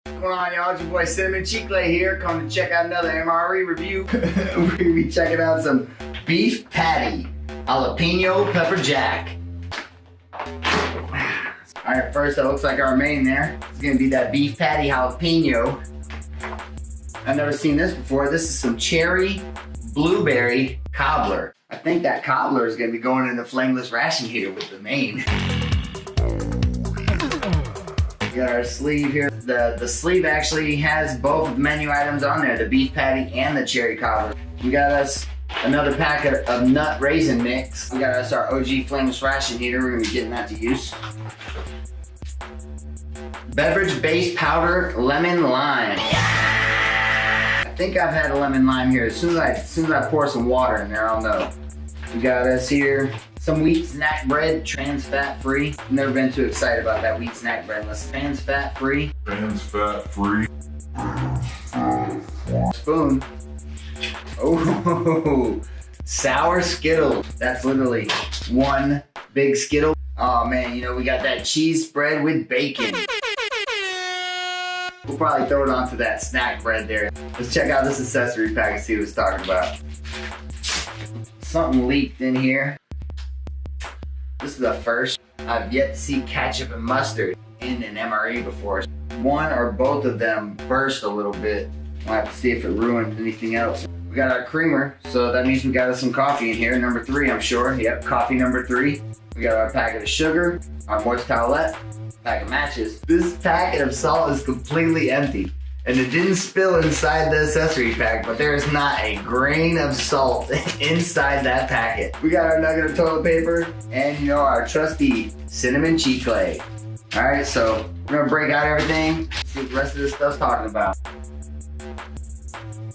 What's going on, y'all? It's your boy Cinnamon Chicle here, coming to check out another MRE review. We're gonna be checking out some beef patty, jalapeno pepper jack. Alright, first it looks like our main there. It's gonna be that beef patty jalapeno. I've never seen this before. This is some cherry blueberry cobbler. I think that cobbler is gonna be going in the flameless ration heater with the main. We got our sleeve here. The sleeve actually has both menu items on there, the beef patty and the cherry cobbler. We got us another packet of nut raisin mix. We got us our OG flameless ration heater. We're gonna be getting that to use. Beverage base powder lemon lime. I think I've had a lemon lime here. As soon as I pour some water in there, I'll know. We got us here some wheat snack bread, trans fat free. Never been too excited about that wheat snack bread unless trans fat free. Trans fat free. Spoon. Oh, sour Skittles. That's literally one big Skittle. Oh man, you know, we got that cheese spread with bacon. We'll probably throw it onto that snack bread there. Let's check out this accessory pack and see what it's talking about. Something leaked in here. This is the first. I've yet to see ketchup and mustard in an MRE before. One or both of them burst a little bit. We'll have to see if it ruined anything else. We got our creamer, so that means we got us some coffee in here. Number 3, I'm sure. Yep, coffee number 3. We got our packet of sugar, our moist towelette, pack of matches. This packet of salt is completely empty. And it didn't spill inside the accessory pack, but there is not a grain of salt inside that packet. We got our nugget of toilet paper and, you know, our trusty cinnamon chicle. All right, so we're gonna break out everything, see what the rest of this stuff's talking about.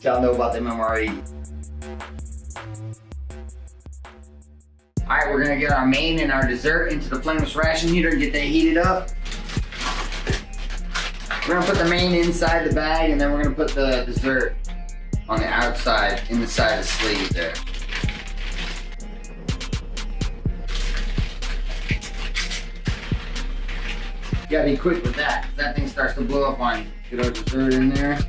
Y'all know about them MRE. All right, we're gonna get our main and our dessert into the flameless ration heater and get that heated up. We're gonna put the main inside the bag and then we're gonna put the dessert on the outside, inside the sleeve there. You gotta be quick with that, because that thing starts to blow up on you. Get our dessert in there.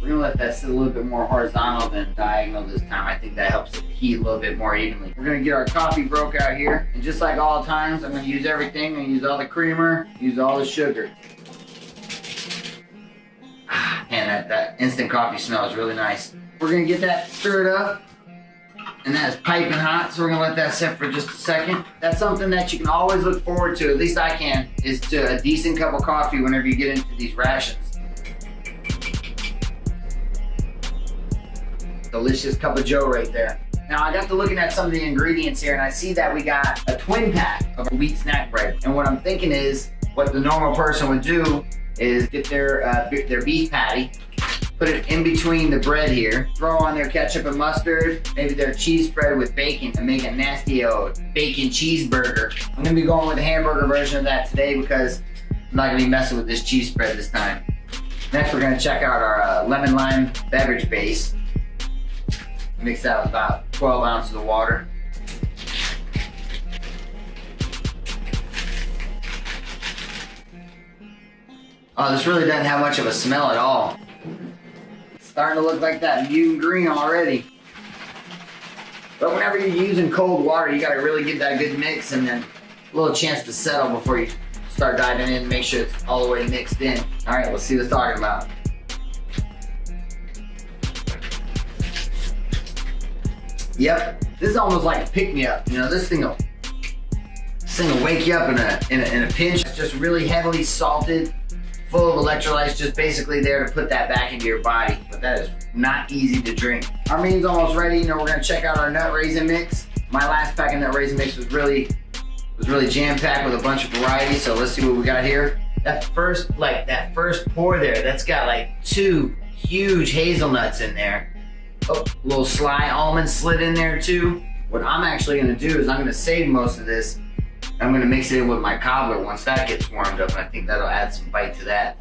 We're gonna let that sit a little bit more horizontal than diagonal this time. I think that helps it heat a little bit more evenly. We're gonna get our coffee broke out here. And just like all times, I'm gonna use everything. I'm gonna use all the creamer, use all the sugar. Man, that instant coffee smells really nice. We're gonna get that stirred up, and that's piping hot, so we're gonna let that sit for just a second. That's something that you can always look forward to, at least I can, is to a decent cup of coffee whenever you get into these rations. Delicious cup of joe right there. Now I got to looking at some of the ingredients here, and I see that we got a twin pack of wheat snack bread. And what I'm thinking is, what the normal person would do is get their beef patty, put it in between the bread here, throw on their ketchup and mustard, maybe their cheese spread with bacon, and make a nasty old bacon cheeseburger. I'm gonna be going with the hamburger version of that today because I'm not gonna be messing with this cheese spread this time. Next, we're gonna check out our lemon lime beverage base. Mix that with about 12 ounces of water. Oh, this really doesn't have much of a smell at all. It's starting to look like that mutant green already. But whenever you're using cold water, you gotta really get that good mix and then a little chance to settle before you start diving in and make sure it's all the way mixed in. All right, let's see what it's talking about. Yep, this is almost like a pick-me-up. You know, this thing will wake you up in a pinch. It's just really heavily salted, full of electrolytes, just basically there to put that back into your body. But that is not easy to drink. Our main's almost ready. You know, we're gonna check out our nut raisin mix. My last pack of nut raisin mix was really jam-packed with a bunch of variety. So let's see what we got here. That first pour there, that's got like 2 huge hazelnuts in there. Oh, a little sly almond slid in there too. What I'm actually gonna do is I'm gonna save most of this. I'm gonna mix it in with my cobbler once that gets warmed up, and I think that'll add some bite to that.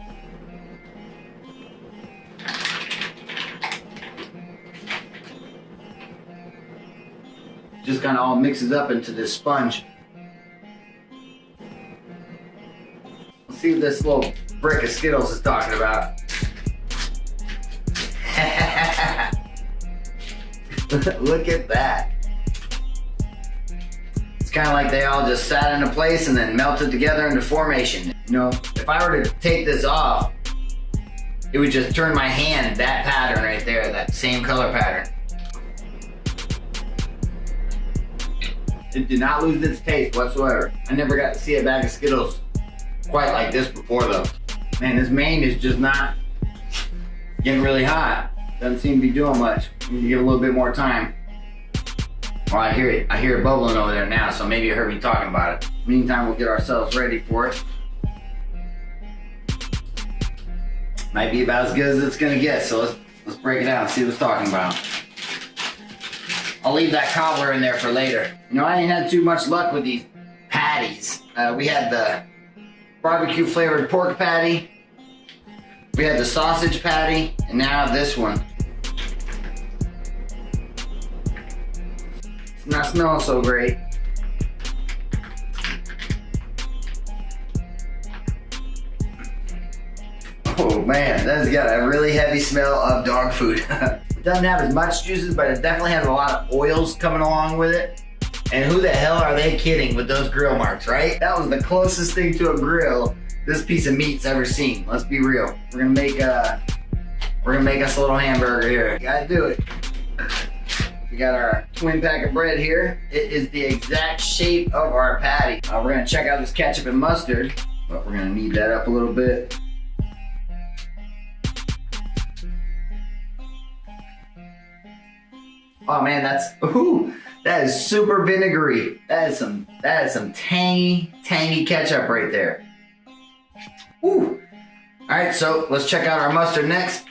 Just kind of all mixes up into this sponge. Let's see if this little brick of Skittles is talking about. Look at that. It's kind of like they all just sat into place and then melted together into formation. You know, if I were to take this off, it would just turn my hand that pattern right there, that same color pattern. It did not lose its taste whatsoever. I never got to see a bag of Skittles quite like this before though. Man, this main is just not getting really hot. Doesn't seem to be doing much. We need to give it a little bit more time. Well, I hear it. I hear it bubbling over there now, so maybe you heard me talking about it. Meantime, we'll get ourselves ready for it. Might be about as good as it's gonna get, so let's break it down and see what it's talking about. I'll leave that cobbler in there for later. You know, I ain't had too much luck with these patties. We had the barbecue flavored pork patty, we had the sausage patty, and now this one. It's not smelling so great. Oh man, that's got a really heavy smell of dog food. It doesn't have as much juices, but it definitely has a lot of oils coming along with it. And who the hell are they kidding with those grill marks, right? That was the closest thing to a grill this piece of meat's ever seen. Let's be real. We're gonna make us a little hamburger here. Gotta do it. We got our twin pack of bread here. It is the exact shape of our patty. We're gonna check out this ketchup and mustard, but we're gonna knead that up a little bit. Oh man, that is super vinegary. That is some tangy ketchup right there. Woo. All right, so let's check out our mustard next.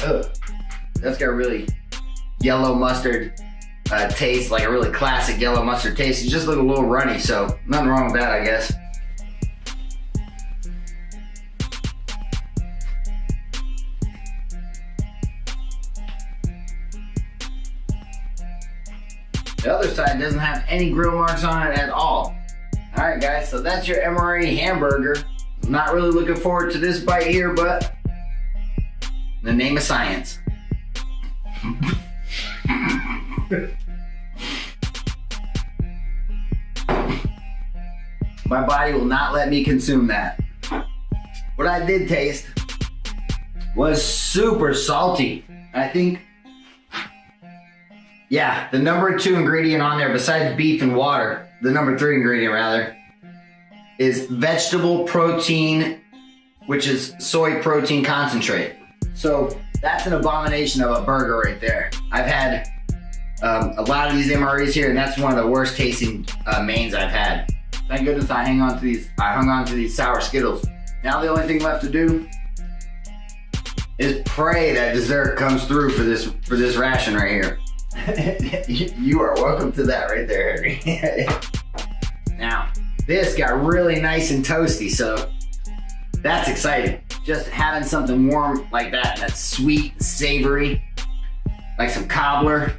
Ugh, that's got a really yellow mustard taste, like a really classic yellow mustard taste. It just looks a little runny, so nothing wrong with that, I guess. The other side doesn't have any grill marks on it at all. All right, guys, so that's your MRE hamburger. I'm not really looking forward to this bite here, but in the name of science. My body will not let me consume that. What I did taste was super salty. I think, yeah, the number 2 ingredient on there besides beef and water, the number 3 ingredient rather, is vegetable protein, which is soy protein concentrate. So that's an abomination of a burger right there. I've had a lot of these MREs here, and that's one of the worst tasting mains I've had. Thank goodness I hung on to these sour Skittles. Now the only thing left to do is pray that dessert comes through for this ration right here. You are welcome to that right there, Harry. Now, this got really nice and toasty, so that's exciting. Just having something warm like that, that's sweet and savory, like some cobbler.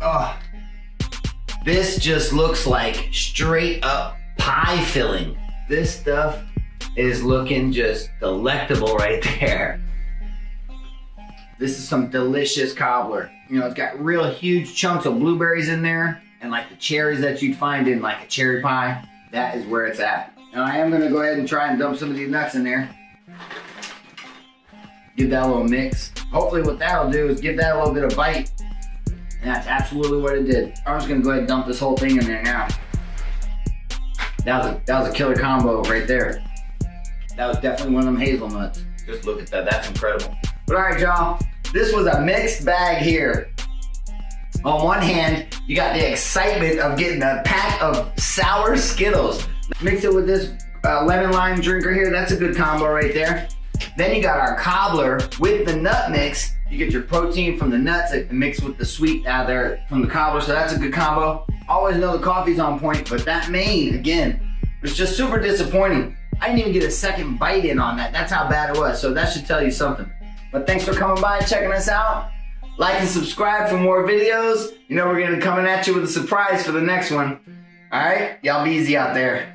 Oh, this just looks like straight up pie filling. This stuff is looking just delectable right there. This is some delicious cobbler. You know, it's got real huge chunks of blueberries in there, and like the cherries that you'd find in like a cherry pie. That is where it's at. Now I am gonna go ahead and try and dump some of these nuts in there. Give that a little mix. Hopefully what that'll do is give that a little bit of bite. And that's absolutely what it did. I'm just gonna go ahead and dump this whole thing in there now. That was a killer combo right there. That was definitely one of them hazelnuts. Just look at that, that's incredible. But all right, y'all, this was a mixed bag here. On one hand, you got the excitement of getting a pack of sour Skittles. Mix it with this lemon lime drinker here. That's a good combo right there. Then you got our cobbler with the nut mix. You get your protein from the nuts mixed with the sweet out there from the cobbler. So that's a good combo. Always know the coffee's on point, but that main, again, was just super disappointing. I didn't even get a second bite in on that. That's how bad it was. So that should tell you something. But thanks for coming by and checking us out. Like and subscribe for more videos. You know we're gonna be coming at you with a surprise for the next one. All right, y'all be easy out there.